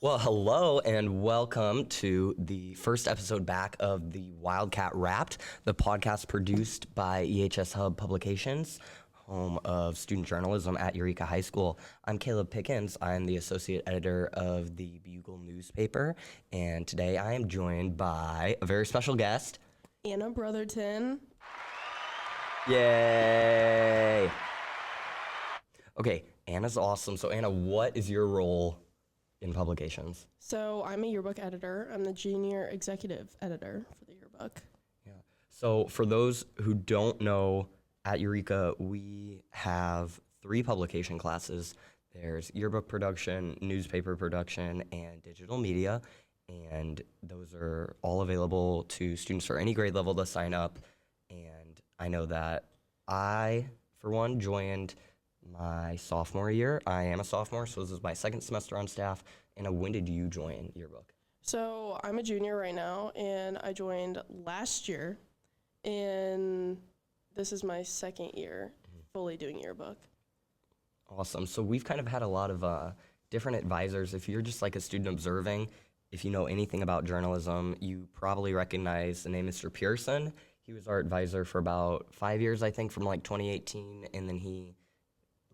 Well, hello and welcome to the first episode back of the Wildcat Wrapped, the podcast produced by EHS Hub Publications, home of student journalism at Eureka High School. I'm Caleb Pickens. I'm the associate editor of the Bugle newspaper, and today I am joined by a very special guest, Anna Brotherton. Yay! Okay, Anna's awesome. So Anna, what is your role in publications? So I'm a yearbook editor. I'm the junior executive editor for the yearbook. Yeah. So for those who don't know, at Eureka, we have 3 publication classes. There's yearbook production, newspaper production, and digital media. And those are all available to students for any grade level to sign up. And I know that I, for one, joined my sophomore year. I am a sophomore, so this is my second semester on staff. Anna, when did you join yearbook? So I'm a junior right now, and I joined last year, and this is my second year fully doing yearbook. Awesome. So we've kind of had a lot of different advisors. If you're just like a student observing, if you know anything about journalism, you probably recognize the name Mr. Pearson. He was our advisor for about 5 years, I think, from like 2018, and then he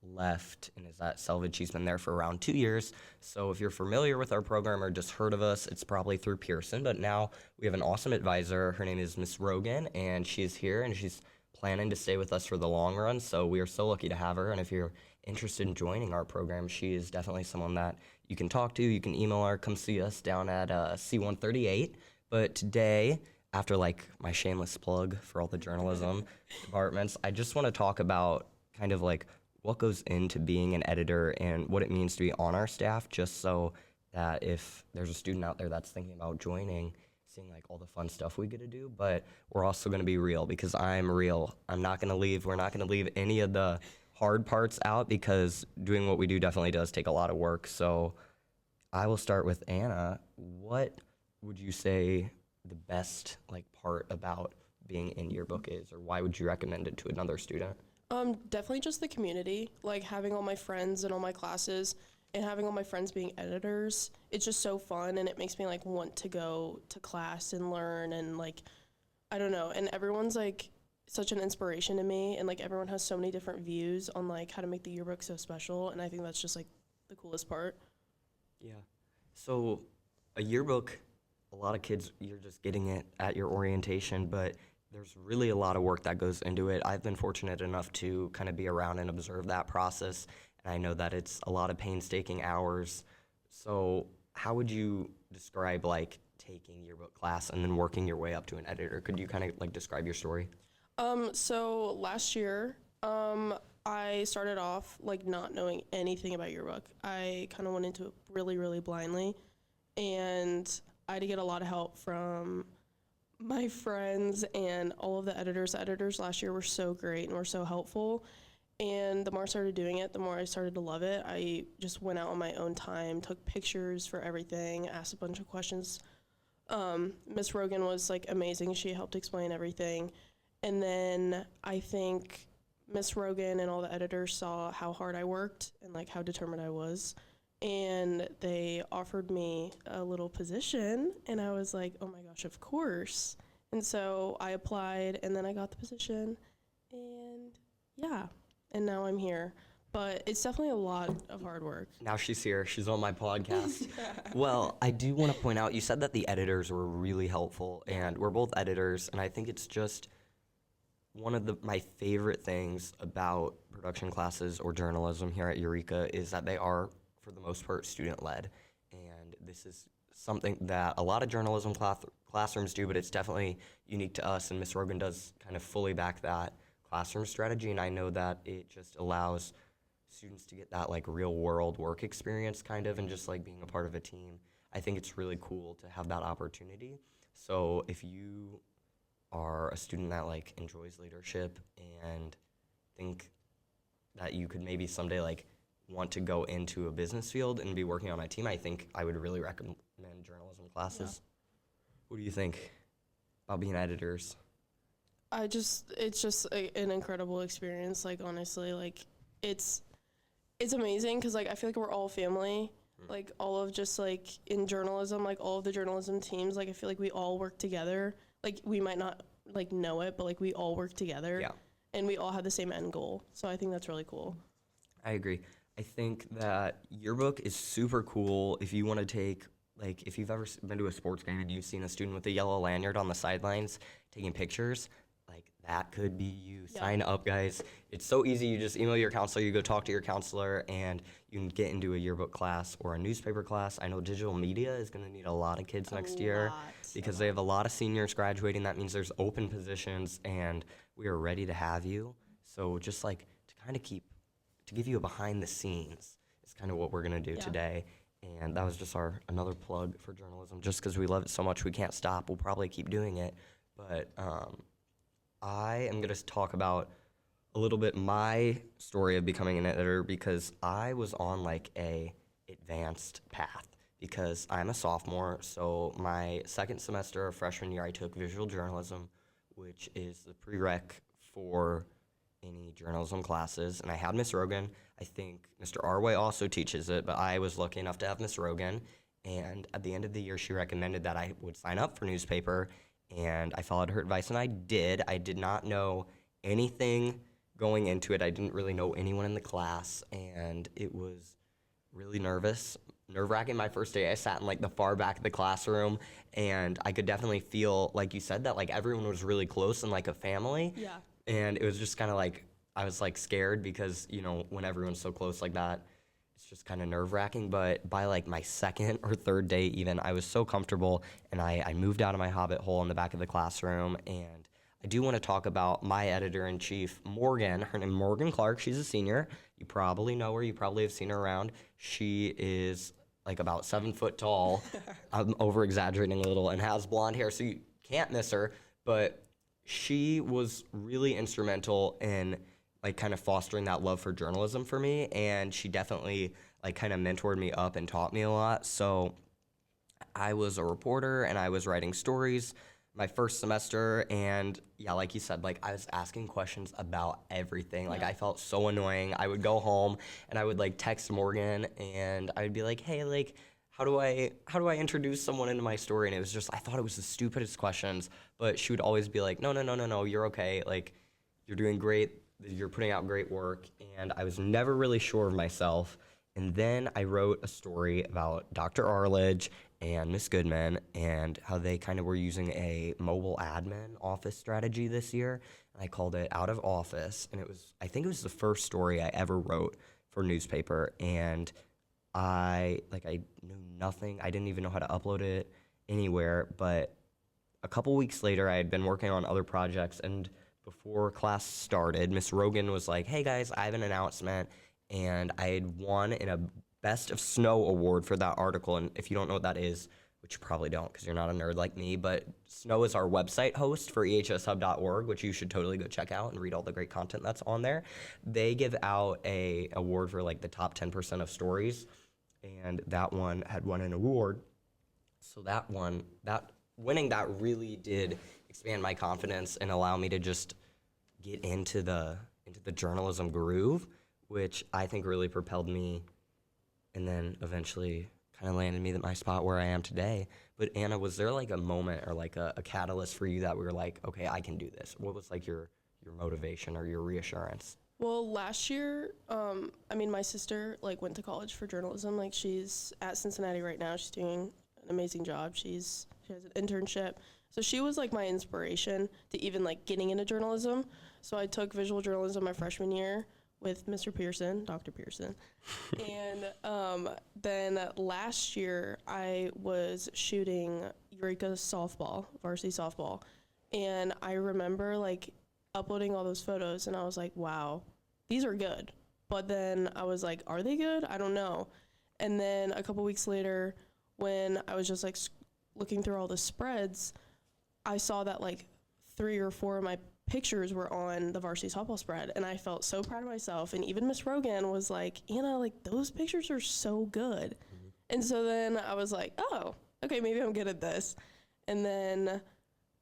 left and is at Selvage. He's been there for around 2 years. So if you're familiar with our program or just heard of us, it's probably through Pearson. But now we have an awesome advisor. Her name is Miss Rogan, and she's here, and she's planning to stay with us for the long run. So we are so lucky to have her. And if you're interested in joining our program, she is definitely someone that you can talk to. You can email her. Come see us down at C138. But today, after like my shameless plug for all the journalism departments, I just want to talk about kind of like what goes into being an editor and what it means to be on our staff, just so that if there's a student out there that's thinking about joining, seeing like all the fun stuff we get to do, but we're also going to be real because I'm real. I'm not going to leave. We're not going to leave any of the hard parts out because doing what we do definitely does take a lot of work. So I will start with Anna. What would you say the best like part about being in yearbook is, or why would you recommend it to another student? Definitely just the community, like having all my friends in all my classes and having all my friends being editors. It's just so fun, and it makes me like want to go to class and learn, and like, I don't know, and everyone's like such an inspiration to me, and like everyone has so many different views on like how to make the yearbook so special, and I think that's just like the coolest part. Yeah. So a yearbook, a lot of kids, you're just getting it at your orientation, but there's really a lot of work that goes into it. I've been fortunate enough to kind of be around and observe that process, and I know that it's a lot of painstaking hours. So how would you describe like taking yearbook class and then working your way up to an editor? Could you kind of like describe your story? So last year, I started off like not knowing anything about yearbook. I kind of went into it really, really blindly, and I had to get a lot of help from my friends and all of the editors. The editors last year were so great and were so helpful. And the more I started doing it, the more I started to love it. I just went out on my own time, took pictures for everything, asked a bunch of questions. Miss Rogan was like amazing. She helped explain everything. And then I think Miss Rogan and all the editors saw how hard I worked and like how determined I was. And they offered me a little position, and I was like, oh my gosh, of course. And so I applied, and then I got the position, and yeah, and now I'm here. But it's definitely a lot of hard work. Now she's here. She's on my podcast. Well, I do want to point out, you said that the editors were really helpful, and we're both editors, and I think it's just one of my favorite things about production classes or journalism here at Eureka is that they are, for the most part, student-led, and this is something that a lot of journalism classrooms do, but it's definitely unique to us, and Ms. Rogan does kind of fully back that classroom strategy, and I know that it just allows students to get that like real-world work experience kind of, and just like being a part of a team. I think it's really cool to have that opportunity. So if you are a student that like enjoys leadership and think that you could maybe someday like want to go into a business field and be working on a team, I think I would really recommend journalism classes. Yeah. What do you think about being editors? It's just an incredible experience. Like, honestly, like it's amazing because like I feel like we're all family. like all of just like in journalism, like all of the journalism teams, like I feel like we all work together. Like we might not like know it, but like we all work together. Yeah. And we all have the same end goal. So I think that's really cool. I agree. I think that yearbook is super cool if you want to take, like, if you've ever been to a sports game and you've seen a student with a yellow lanyard on the sidelines taking pictures, like, that could be you. Yeah. Sign up, guys. It's so easy. You just email your counselor, you go talk to your counselor, and you can get into a yearbook class or a newspaper class. I know digital media is going to need a lot of kids next year because they have a lot of seniors graduating. That means there's open positions, and we are ready to have you. So just, like, to kind of to give you a behind the scenes is kind of what we're going to do today. And that was just another plug for journalism. Just because we love it so much, we can't stop. We'll probably keep doing it. But I am going to talk about a little bit my story of becoming an editor because I was on like a advanced path because I'm a sophomore. So my second semester of freshman year, I took visual journalism, which is the prereq for any journalism classes, and I had Miss Rogan. I think Mr. Arway also teaches it, but I was lucky enough to have Miss Rogan, and at the end of the year, she recommended that I would sign up for newspaper, and I followed her advice, and I did. I did not know anything going into it. I didn't really know anyone in the class, and it was really nerve-wracking. My first day, I sat in like the far back of the classroom, and I could definitely feel, like you said, that like everyone was really close and like a family. Yeah. And it was just kind of like, I was like scared because, you know, when everyone's so close like that, it's just kind of nerve-wracking. But by like my second or third day even, I was so comfortable, and I moved out of my hobbit hole in the back of the classroom. And I do want to talk about my editor-in-chief, Morgan. Her name is Morgan Clark. She's a senior. You probably know her. You probably have seen her around. She is like about 7 foot tall. I'm over-exaggerating a little, and has blonde hair, so you can't miss her. But she was really instrumental in like kind of fostering that love for journalism for me, and she definitely like kind of mentored me up and taught me a lot. So I was a reporter and I was writing stories my first semester, and yeah, like you said, like I was asking questions about everything. Like I felt so annoying. I would go home and I would like text Morgan and I would be like, hey, like how do I introduce someone into my story? And it was just, I thought it was the stupidest questions, but she would always be like, no, you're okay. Like, you're doing great. You're putting out great work. And I was never really sure of myself. And then I wrote a story about Dr. Arledge and Miss Goodman and how they kind of were using a mobile admin office strategy this year. And I called it Out of Office. And I think it was the first story I ever wrote for newspaper. And I knew nothing. I didn't even know how to upload it anywhere. But a couple weeks later, I had been working on other projects. And before class started, Miss Rogan was like, hey guys, I have an announcement. And I had won in a Best of Snow award for that article. And if you don't know what that is, which you probably don't because you're not a nerd like me, but Snow is our website host for ehshub.org, which you should totally go check out and read all the great content that's on there. They give out a award for like the top 10% of stories, and that one had won an award. So winning that really did expand my confidence and allow me to just get into the journalism groove, which I think really propelled me and then eventually kind of landed me at my spot where I am today. But Anna, was there like a moment or like a catalyst for you that we were like, okay, I can do this? What was like your motivation or your reassurance? Well, last year, my sister like went to college for journalism. Like she's at Cincinnati right now. She's doing an amazing job. She has an internship. So she was like my inspiration to even like getting into journalism. So I took visual journalism my freshman year with Mr. Pearson, Dr. Pearson. And then last year I was shooting Eureka softball, varsity softball. And I remember like uploading all those photos and I was like, wow, these are good. But then I was like, are they good? I don't know. And then a couple weeks later, when I was just like looking through all the spreads, I saw that like 3 or 4 of my pictures were on the varsity softball spread, and I felt so proud of myself. And even Miss Rogan was like, Anna, like those pictures are so good. Mm-hmm. And so then I was like, oh, okay, maybe I'm good at this. And then,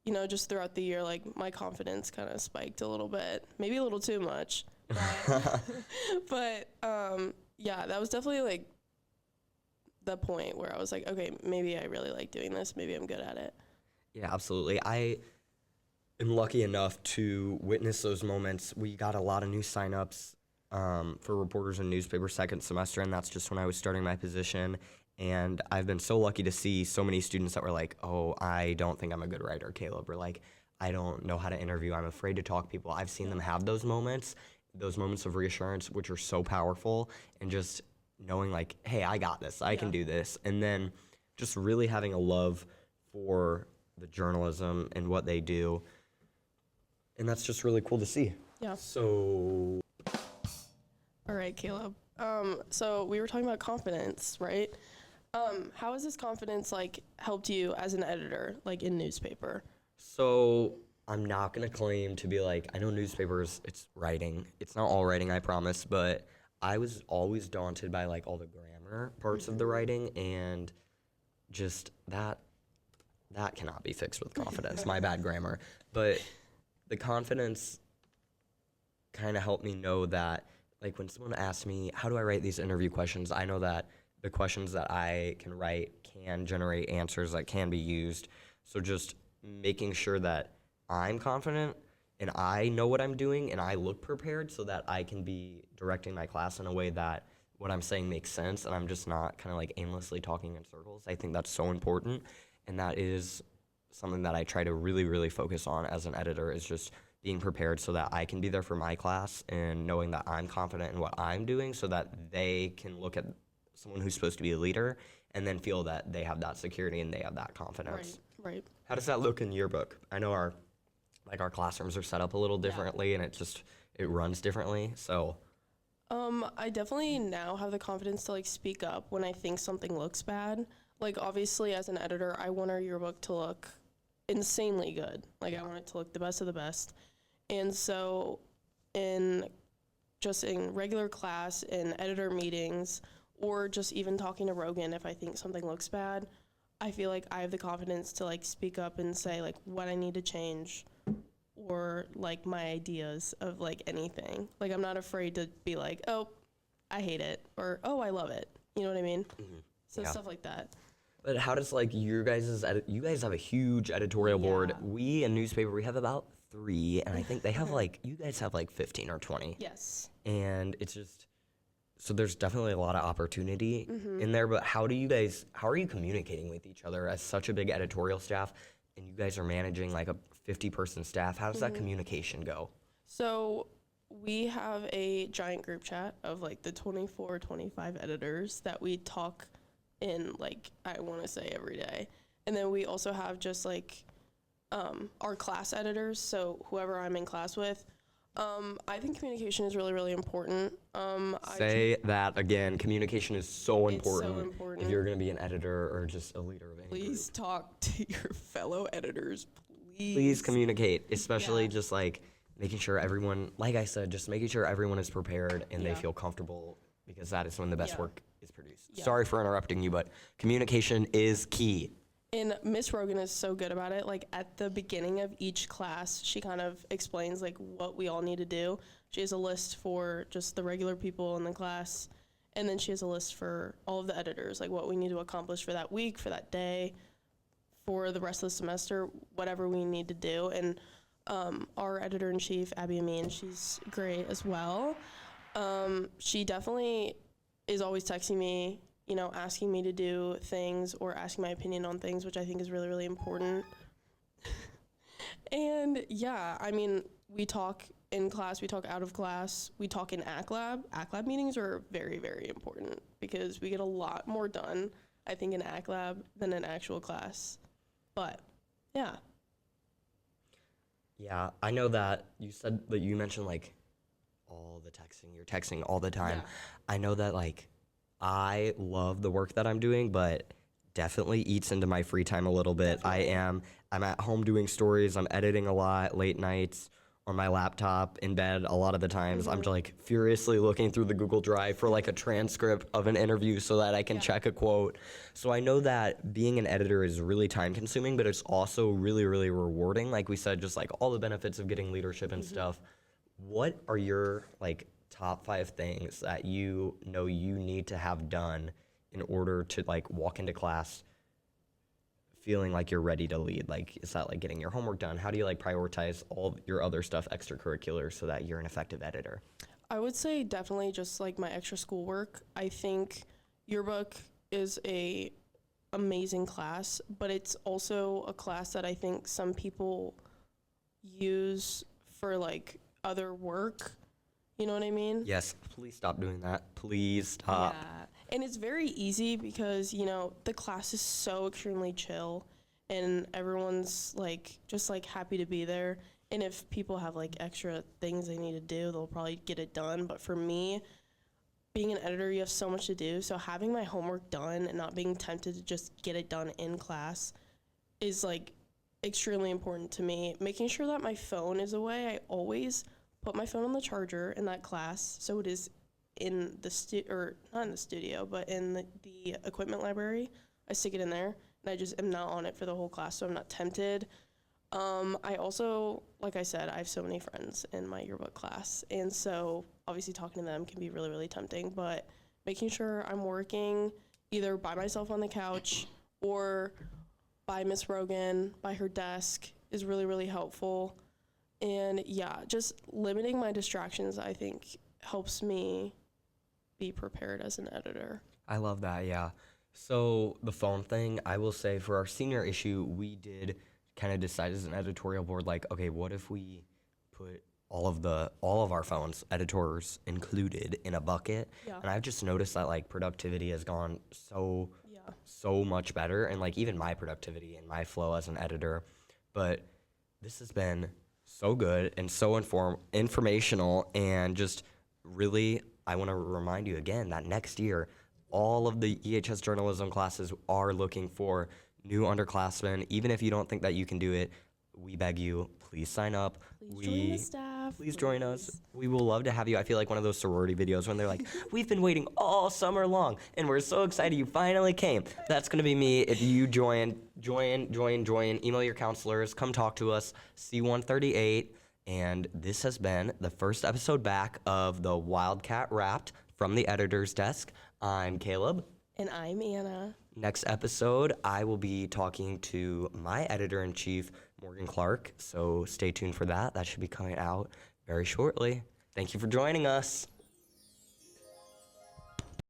you know, just throughout the year, like my confidence kind of spiked a little bit, maybe a little too much. But yeah, that was definitely like the point where I was like, okay, maybe I really like doing this. Maybe I'm good at it. Yeah, absolutely. I am lucky enough to witness those moments. We got a lot of new signups for reporters and newspaper second semester, and that's just when I was starting my position. And I've been so lucky to see so many students that were like, oh, I don't think I'm a good writer, Caleb, or like, I don't know how to interview. I'm afraid to talk to people. I've seen them have those moments of reassurance, which are so powerful, and just knowing like, hey, I got this. I can do this. And then just really having a love for the journalism and what they do. And that's just really cool to see. Yeah. So, All right, Caleb. So we were talking about confidence, right? How has this confidence like helped you as an editor, like in newspaper? so I'm not going to claim to be like, I know newspapers, it's writing. It's not all writing, I promise, but I was always daunted by like all the grammar parts of the writing, and just that cannot be fixed with confidence, my bad grammar. But the confidence kind of helped me know that, like, when someone asks me, how do I write these interview questions, I know that the questions that I can write can generate answers that can be used. So just making sure that I'm confident and I know what I'm doing and I look prepared so that I can be directing my class in a way that what I'm saying makes sense and I'm just not kind of like aimlessly talking in circles. I think that's so important, and that is something that I try to really, really focus on as an editor, is just being prepared so that I can be there for my class and knowing that I'm confident in what I'm doing so that they can look at someone who's supposed to be a leader and then feel that they have that security and they have that confidence. Right. How does that look in your book? I know our classrooms are set up a little differently and it runs differently. So I definitely now have the confidence to like speak up when I think something looks bad. Like obviously as an editor, I want our yearbook to look insanely good. Like I want it to look the best of the best. And so in regular class, in editor meetings, or just even talking to Rogan, if I think something looks bad, I feel like I have the confidence to like speak up and say like what I need to change, or like my ideas of like anything. Like I'm not afraid to be like, oh, I hate it, or oh, I love it. You know what I mean? Mm-hmm. So Yeah. stuff like that. But how does like you guys have a huge editorial board. We in newspaper, we have about 3, and I think they have like, you guys have like 15 or 20. Yes. And it's just, so there's definitely a lot of opportunity in there, but how are you communicating with each other as such a big editorial staff, and you guys are managing like a 50-person staff? How does that communication go? So we have a giant group chat of like the 24, 25 editors that we talk in like, I want to say every day. And then we also have just like our class editors, so whoever I'm in class with. I think communication is really, really important. Say that again. Communication is so important. It's so important. If you're going to be an editor or just a leader of any Please group. talk to your fellow editors, please. Please communicate, especially just like making sure everyone, like I said, just making sure everyone is prepared and they feel comfortable, because that is when the best work is produced. Yeah. Sorry for interrupting you, but communication is key. And Miss Rogan is so good about it. Like at the beginning of each class, she kind of explains like what we all need to do. She has a list for just the regular people in the class, and then she has a list for all of the editors, like what we need to accomplish for that week, for that day, for the rest of the semester, whatever we need to do. And our editor-in-chief, Abby Amin, she's great as well. She definitely is always texting me, you know, asking me to do things or asking my opinion on things, which I think is really, really important. And yeah, I mean, we talk in class, we talk out of class, we talk in ACT Lab. ACT Lab meetings are very, very important because we get a lot more done, I think, in ACT Lab than in actual class. But yeah. Yeah, I know that you mentioned like all the texting. You're texting all the time. Yeah. I know that like I love the work that I'm doing, but definitely eats into my free time a little bit. Definitely. I'm at home doing stories. I'm editing a lot late nights on my laptop in bed a lot of the times. I'm just like furiously looking through the Google Drive for like a transcript of an interview so that I can check a quote. So I know that being an editor is really time consuming, but it's also really, really rewarding. Like we said, just like all the benefits of getting leadership and stuff. What are your like top 5 things that you know you need to have done in order to like walk into class feeling like you're ready to lead? Like, is that like getting your homework done? How do you like prioritize all your other stuff, extracurriculars, so that you're an effective editor? I would say definitely just like my extra schoolwork. I think yearbook is a amazing class, but it's also a class that I think some people use for like other work. You know what I mean? Yes, please stop doing that. Please stop. Yeah. And it's very easy because, the class is so extremely chill and everyone's like just like happy to be there. And if people have like extra things they need to do, they'll probably get it done. But for me, being an editor, you have so much to do. So having my homework done and not being tempted to just get it done in class is like extremely important to me. Making sure that my phone is away, I always put my phone on the charger in that class, so it is in the or not in the studio, but in the equipment library. I stick it in there, and I just am not on it for the whole class, so I'm not tempted. I also, like I said, I have so many friends in my yearbook class, and so obviously talking to them can be really, really tempting, but making sure I'm working either by myself on the couch or by Miss Rogan, by her desk, is really, really helpful. And yeah, just limiting my distractions, I think, helps me be prepared as an editor. I love that, yeah. So the phone thing, I will say for our senior issue, we did kind of decide as an editorial board, like, okay, what if we put all of our phones, editors included, in a bucket? Yeah. And I've just noticed that like productivity has gone so much better, and like even my productivity and my flow as an editor. But this has been so good and so informational, and just really, I want to remind you again that next year, all of the EHS journalism classes are looking for new underclassmen. Even if you don't think that you can do it, we beg you, please sign up. Please join the staff. Please join us. We will love to have you. I feel like one of those sorority videos when they're like, we've been waiting all summer long, and we're so excited you finally came. That's going to be me. If you join, email your counselors, come talk to us, C138. And this has been the first episode back of the Wildcat Wrapped from the editor's desk. I'm Caleb. And I'm Anna. Next episode, I will be talking to my editor-in-chief, Morgan Clark. So stay tuned for that. That should be coming out very shortly. Thank you for joining us.